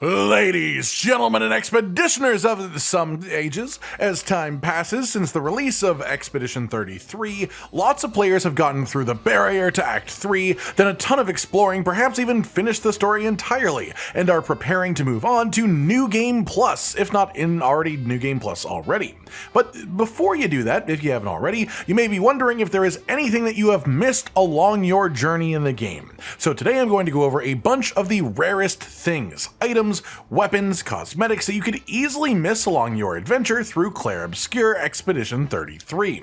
Ladies, gentlemen, and expeditioners of some ages, as time passes since the release of Expedition 33, lots of players have gotten through the barrier to Act 3, done a ton of exploring, perhaps even finished the story entirely, and are preparing to move on to New Game Plus, if not in already New Game Plus already. But before you do that, if you haven't already, you may be wondering if there is anything that you have missed along your journey in the game. So today I'm going to go over a bunch of the rarest things, items, weapons, cosmetics that you could easily miss along your adventure through Clair Obscur Expedition 33.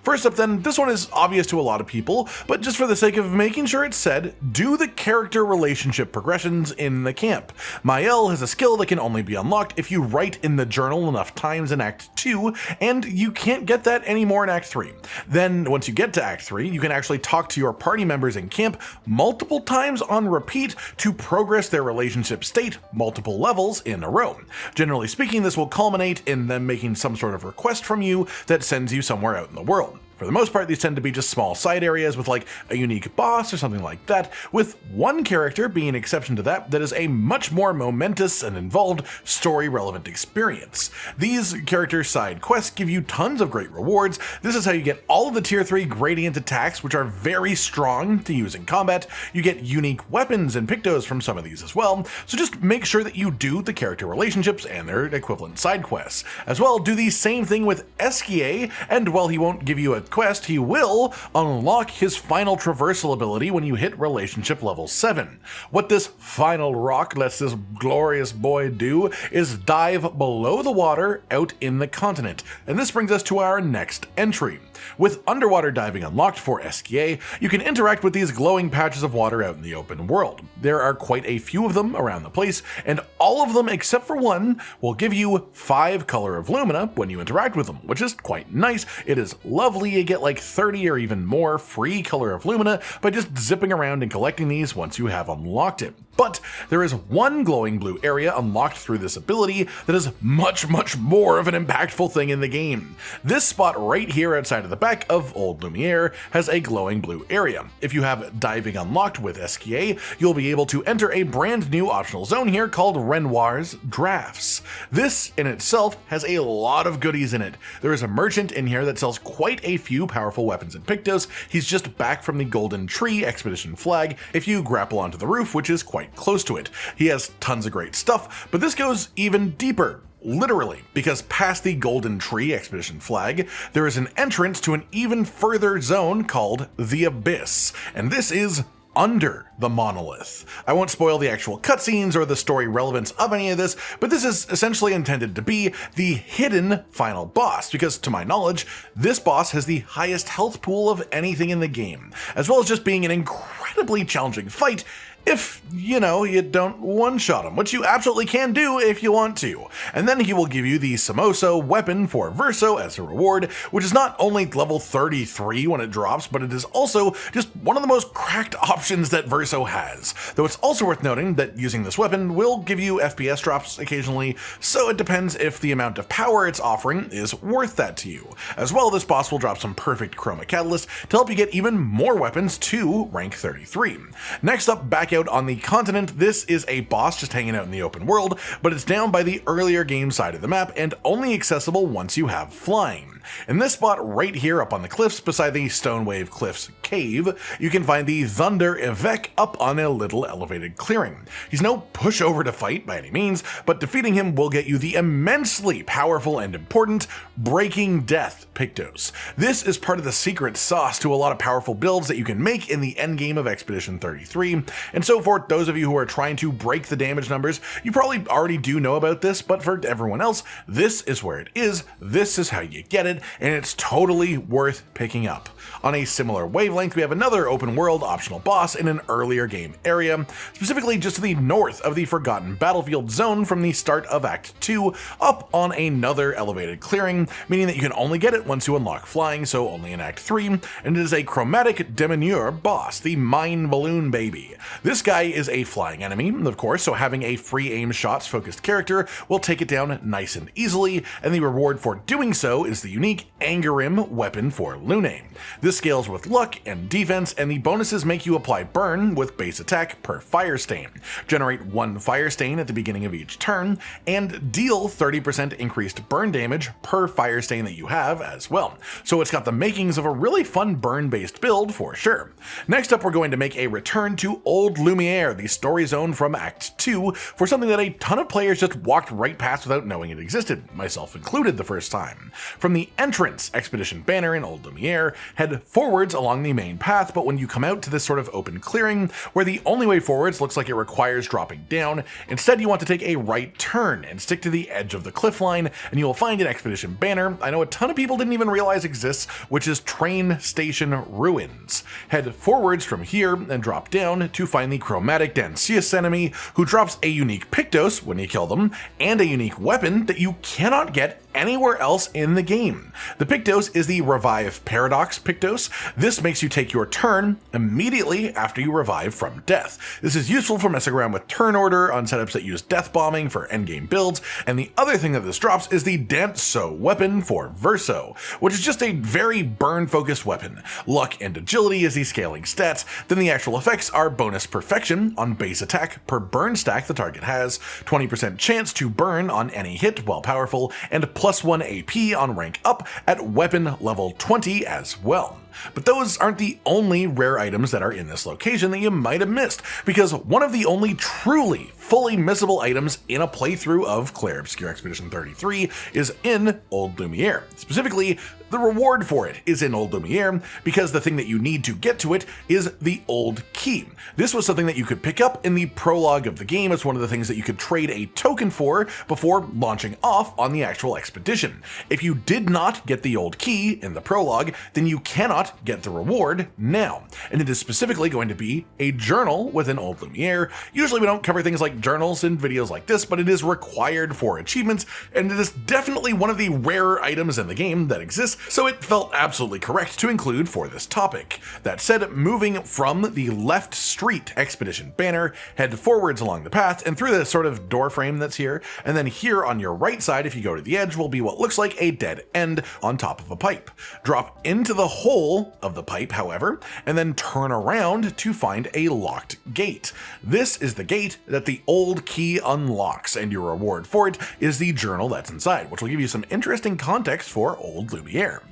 First up then, this one is obvious to a lot of people, but just for the sake of making sure it's said, do the character relationship progressions in the camp. Sciel has a skill that can only be unlocked if you write in the journal enough times in Act 2, and you can't get that anymore in Act 3. Then, once you get to Act 3, you can actually talk to your party members in camp multiple times on repeat to progress their relationship state multiple levels in a row. Generally speaking, this will culminate in them making some sort of request from you that sends you somewhere out in the world. For the most part, these tend to be just small side areas with like a unique boss or something like that, with one character being an exception to that is a much more momentous and involved story-relevant experience. These character side quests give you tons of great rewards. This is how you get all of the Tier 3 gradient attacks, which are very strong to use in combat. You get unique weapons and Pictos from some of these as well, so just make sure that you do the character relationships and their equivalent side quests. As well, do the same thing with Sciel, and while he won't give you a quest, he will unlock his final traversal ability when you hit relationship level 7. What this final rock lets this glorious boy do is dive below the water out in the continent, and this brings us to our next entry. With underwater diving unlocked for Sciel, you can interact with these glowing patches of water out in the open world. There are quite a few of them around the place, and all of them except for one will give you 5 color of lumina when you interact with them, which is quite nice. It is lovely. You get like 30 or even more free color of lumina by just zipping around and collecting these once you have unlocked it. But there is one glowing blue area unlocked through this ability that is much more of an impactful thing in the game. This spot right here outside of the back of Old Lumiere has a glowing blue area. If you have diving unlocked with Sciel, you'll be able to enter a brand new optional zone here called Renoir's Drafts. This in itself has a lot of goodies in it. There is a merchant in here that sells quite a few powerful weapons and Pictos. He's just back from the Golden Tree expedition flag if you grapple onto the roof, which is quite close to it. He has tons of great stuff, but this goes even deeper. Literally, because past the Golden Tree expedition flag, there is an entrance to an even further zone called the Abyss, and this is under the monolith. I won't spoil the actual cutscenes or the story relevance of any of this, but this is essentially intended to be the hidden final boss, because to my knowledge, this boss has the highest health pool of anything in the game, as well as just being an incredibly challenging fight if, you don't one-shot him, which you absolutely can do if you want to. And then he will give you the Simoso weapon for Verso as a reward, which is not only level 33 when it drops, but it is also just one of the most cracked options that Verso has. Though it's also worth noting that using this weapon will give you FPS drops occasionally, so it depends if the amount of power it's offering is worth that to you. As well, this boss will drop some perfect chroma catalyst to help you get even more weapons to rank 33. Next up, back out on the continent, this is a boss just hanging out in the open world, but it's down by the earlier game side of the map and only accessible once you have flying. In this spot right here up on the cliffs beside the Stonewave Cliffs cave, you can find the Thunder Evêque up on a little elevated clearing. He's no pushover to fight by any means, but defeating him will get you the immensely powerful and important Breaking Death Pictos. This is part of the secret sauce to a lot of powerful builds that you can make in the endgame of Expedition 33, and so for those of you who are trying to break the damage numbers, you probably already do know about this, but for everyone else, this is where it is, this is how you get it, and it's totally worth picking up. On a similar wavelength, we have another open world optional boss in an earlier game area, specifically just to the north of the Forgotten Battlefield zone from the start of Act 2, up on another elevated clearing, meaning that you can only get it once you unlock flying, so only in Act 3, and it is a Chromatic Demineur boss, the Mine Balloon Baby. This guy is a flying enemy, of course, so having a free aim shots focused character will take it down nice and easily, and the reward for doing so is the unique unique Angerim weapon for Lune. This scales with luck and defense, and the bonuses make you apply burn with base attack per fire stain, generate 1 fire stain at the beginning of each turn, and deal 30% increased burn damage per fire stain that you have as well. So it's got the makings of a really fun burn-based build for sure. Next up, we're going to make a return to Old Lumiere, the story zone from Act 2, for something that a ton of players just walked right past without knowing it existed, myself included the first time. From the entrance expedition banner in Old Lumiere, head forwards along the main path, but when you come out to this sort of open clearing, where the only way forwards looks like it requires dropping down, instead you want to take a right turn and stick to the edge of the cliff line, and you will find an expedition banner I know a ton of people didn't even realize exists, which is Train Station Ruins. Head forwards from here and drop down to find the Chromatic Danseuse enemy, who drops a unique Pictos when you kill them, and a unique weapon that you cannot get anywhere else in the game. The Pictos is the Revive Paradox Pictos. This makes you take your turn immediately after you revive from death. This is useful for messing around with turn order on setups that use death bombing for endgame builds, and the other thing that this drops is the Danseso weapon for Verso, which is just a very burn-focused weapon. Luck and agility is the scaling stats, then the actual effects are bonus perfection on base attack per burn stack the target has, 20% chance to burn on any hit while powerful, and +1 AP on rank up at weapon level 20 as well. But those aren't the only rare items that are in this location that you might have missed, because one of the only truly fully missable items in a playthrough of Clair Obscur Expedition 33 is in Old Lumiere. Specifically, the reward for it is in Old Lumiere, because the thing that you need to get to it is the Old Key. This was something that you could pick up in the prologue of the game. It's one of the things that you could trade a token for before launching off on the actual expedition. If you did not get the Old Key in the prologue, then you cannot get the reward now, and it is specifically going to be a journal within Old Lumiere. Usually we don't cover things like journals in videos like this, but it is required for achievements, and it is definitely one of the rarer items in the game that exists, so it felt absolutely correct to include for this topic. That said, moving from the left street expedition banner, head forwards along the path and through the sort of door frame that's here, and then here on your right side, if you go to the edge, will be what looks like a dead end on top of a pipe. Drop into the hole of the pipe, however, and then turn around to find a locked gate. This is the gate that the Old Key unlocks, and your reward for it is the journal that's inside, which will give you some interesting context for Old Lumiere.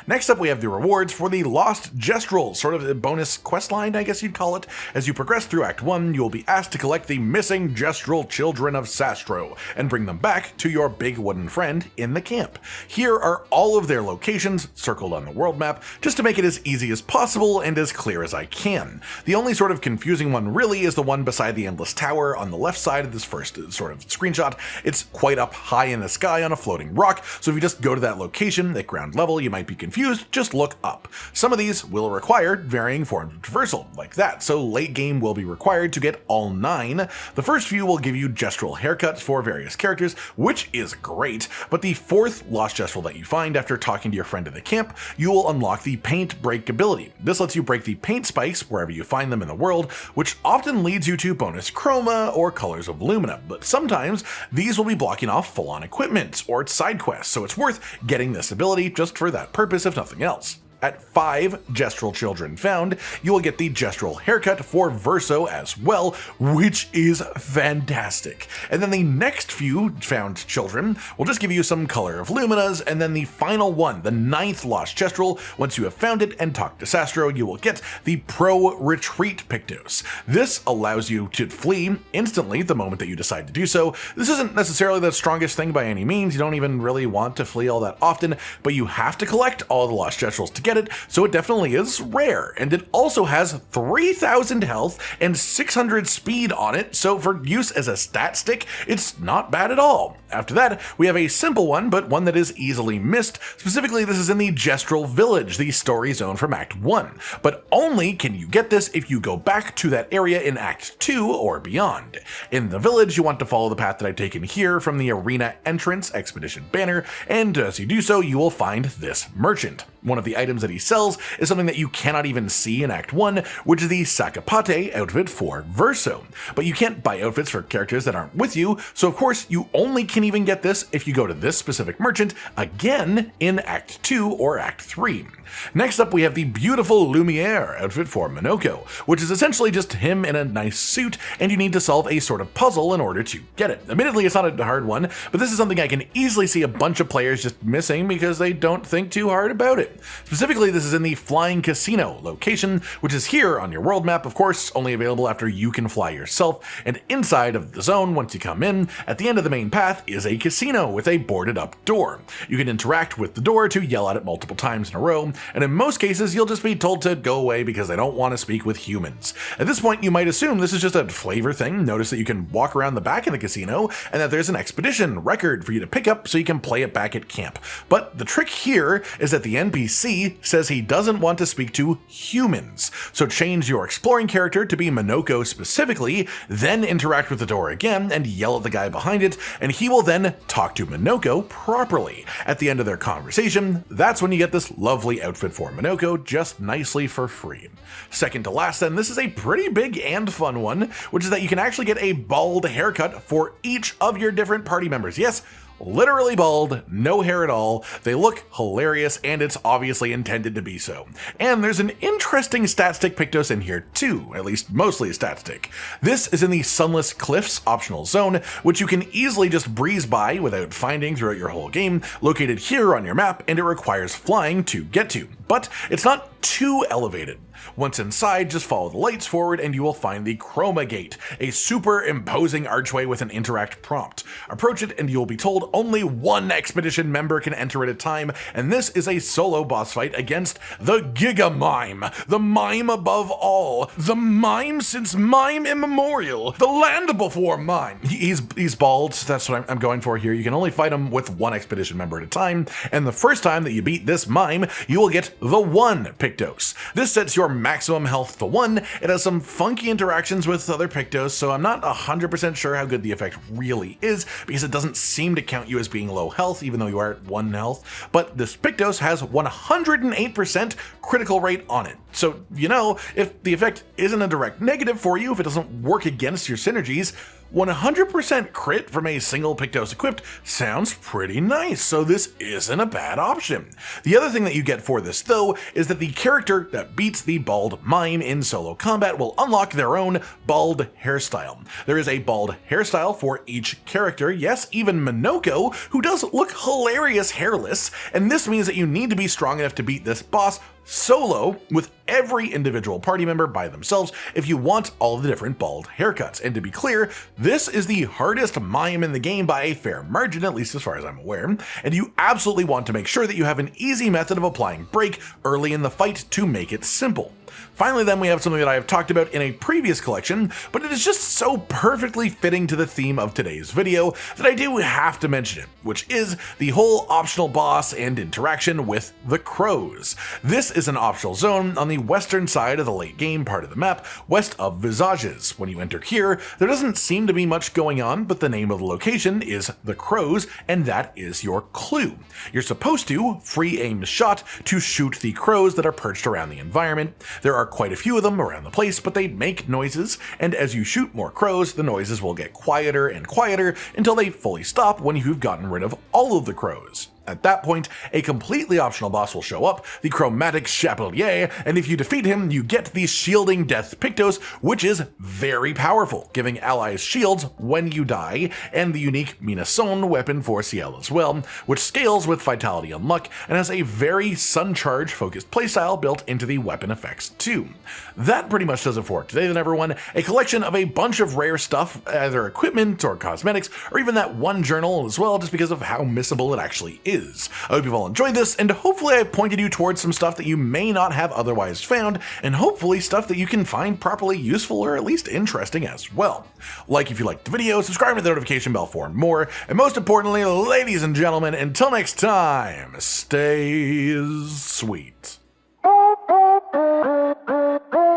Next up, we have the rewards for the Lost Gestral, sort of a bonus questline, I guess you'd call it. As you progress through Act 1, you will be asked to collect the missing Gestral children of Sastro and bring them back to your big wooden friend in the camp. Here are all of their locations circled on the world map, just to make it as easy as possible and as clear as I can. The only sort of confusing one really is the one beside the Endless Tower on the left side of this first sort of screenshot. It's quite up high in the sky on a floating rock, so if you just go to that location at ground level, you might be confused, just look up. Some of these will require varying forms of traversal, like that, so late game will be required to get all 9. The first few will give you Gestral haircuts for various characters, which is great, but the 4th Lost Gestral that you find after talking to your friend in the camp, you will unlock the Paint Break ability. This lets you break the paint spikes wherever you find them in the world, which often leads you to bonus chroma or colors of lumina, but sometimes these will be blocking off full-on equipment or side quests, so it's worth getting this ability just for that purpose if nothing else. At 5 Gestral children found, you will get the Gestral haircut for Verso as well, which is fantastic. And then the next few found children will just give you some color of luminas, and then the final one, the 9th Lost Gestral, once you have found it and talked to Sastro, you will get the Pro Retreat Pictos. This allows you to flee instantly the moment that you decide to do so. This isn't necessarily the strongest thing by any means, you don't even really want to flee all that often, but you have to collect all the Lost Gestrals to get it, so it definitely is rare, and it also has 3,000 health and 600 speed on it, so for use as a stat stick, it's not bad at all. After that, we have a simple one, but one that is easily missed. Specifically, this is in the Gestral Village, the story zone from Act 1, but only can you get this if you go back to that area in Act 2 or beyond. In the village, you want to follow the path that I've taken here from the Arena Entrance Expedition banner, and as you do so, you will find this merchant. One of the items items that he sells is something that you cannot even see in Act 1, which is the Sakapate outfit for Verso. But you can't buy outfits for characters that aren't with you, so of course you only can even get this if you go to this specific merchant again in Act 2 or Act 3. Next up we have the beautiful Lumiere outfit for Monoco, which is essentially just him in a nice suit, and you need to solve a sort of puzzle in order to get it. Admittedly, it's not a hard one, but this is something I can easily see a bunch of players just missing because they don't think too hard about it. Specifically, this is in the Flying Casino location, which is here on your world map, of course, only available after you can fly yourself, and inside of the zone, once you come in, at the end of the main path is a casino with a boarded up door. You can interact with the door to yell at it multiple times in a row, and in most cases you'll just be told to go away because they don't want to speak with humans. At this point you might assume this is just a flavor thing. Notice that you can walk around the back of the casino and that there's an expedition record for you to pick up so you can play it back at camp. But the trick here is that the NPC says he doesn't want to speak to humans. So change your exploring character to be Monoco specifically, then interact with the door again and yell at the guy behind it, and he will then talk to Monoco properly. At the end of their conversation, that's when you get this lovely outfit for Monoco just nicely for free. Second to last then, this is a pretty big and fun one, which is that you can actually get a bald haircut for each of your different party members. Yes, literally bald, no hair at all. They look hilarious, and it's obviously intended to be so. And there's an interesting stat stick Pictos in here too, at least mostly a stat stick. This is in the Sunless Cliffs optional zone, which you can easily just breeze by without finding throughout your whole game, located here on your map, and it requires flying to get to. But it's not too elevated. Once inside, just follow the lights forward and you will find the Chroma Gate, a super imposing archway with an interact prompt. Approach it and you'll be told only one expedition member can enter at a time, and this is a solo boss fight against the Giga Mime, the mime above all, the mime since mime immemorial, the land before mime. He's bald, that's what I'm going for here. You can only fight him with one expedition member at a time, and the first time that you beat this mime, you will get the 1 Pictos. This sets your maximum health to 1. It has some funky interactions with other Pictos, so I'm not 100% sure how good the effect really is, because it doesn't seem to count you as being low health, even though you are at 1 health. But this Pictos has 108% critical rate on it. So, you know, if the effect isn't a direct negative for you, if it doesn't work against your synergies, 100% crit from a single Pictos equipped sounds pretty nice, so this isn't a bad option. The other thing that you get for this though is that the character that beats the bald mime in solo combat will unlock their own bald hairstyle. There is a bald hairstyle for each character, yes, even Monoco, who does look hilarious hairless, and this means that you need to be strong enough to beat this boss solo with every individual party member by themselves if you want all of the different bald haircuts. And to be clear, this is the hardest mime in the game by a fair margin, at least as far as I'm aware, and you absolutely want to make sure that you have an easy method of applying break early in the fight to make it simple. Finally then, we have something that I have talked about in a previous collection, but it is just so perfectly fitting to the theme of today's video that I do have to mention it, which is the whole optional boss and interaction with the crows. This is an optional zone on the western side of the late game part of the map, west of Visages. When you enter here, there doesn't seem to be much going on, but the name of the location is the crows, and that is your clue. You're supposed to free aim shot to shoot the crows that are perched around the environment. There are quite a few of them around the place, but they make noises, and as you shoot more crows, the noises will get quieter and quieter until they fully stop when you've gotten rid of all of the crows. At that point, a completely optional boss will show up, the Chromatic Chapelier, and if you defeat him, you get the Shielding Death Pictos, which is very powerful, giving allies shields when you die, and the unique Minason weapon for Sciel as well, which scales with vitality and luck, and has a very Sun Charge focused playstyle built into the weapon effects too. That pretty much does it for today then, everyone. A collection of a bunch of rare stuff, either equipment or cosmetics, or even that one journal as well, just because of how missable it actually is. I hope you've all enjoyed this, and hopefully I've pointed you towards some stuff that you may not have otherwise found, and hopefully stuff that you can find properly useful or at least interesting as well. Like if you liked the video, subscribe to the notification bell for more, and most importantly, ladies and gentlemen, until next time, stay sweet.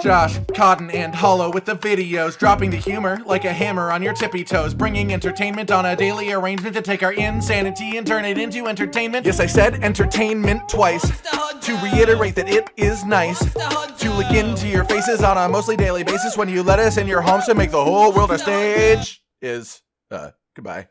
Josh, Cotton, and Hollow with the videos, dropping the humor like a hammer on your tippy toes, bringing entertainment on a daily arrangement to take our insanity and turn it into entertainment. Yes, I said entertainment twice, to reiterate that it is nice to look into your faces on a mostly daily basis when you let us in your homes to make the whole world a stage. Goodbye.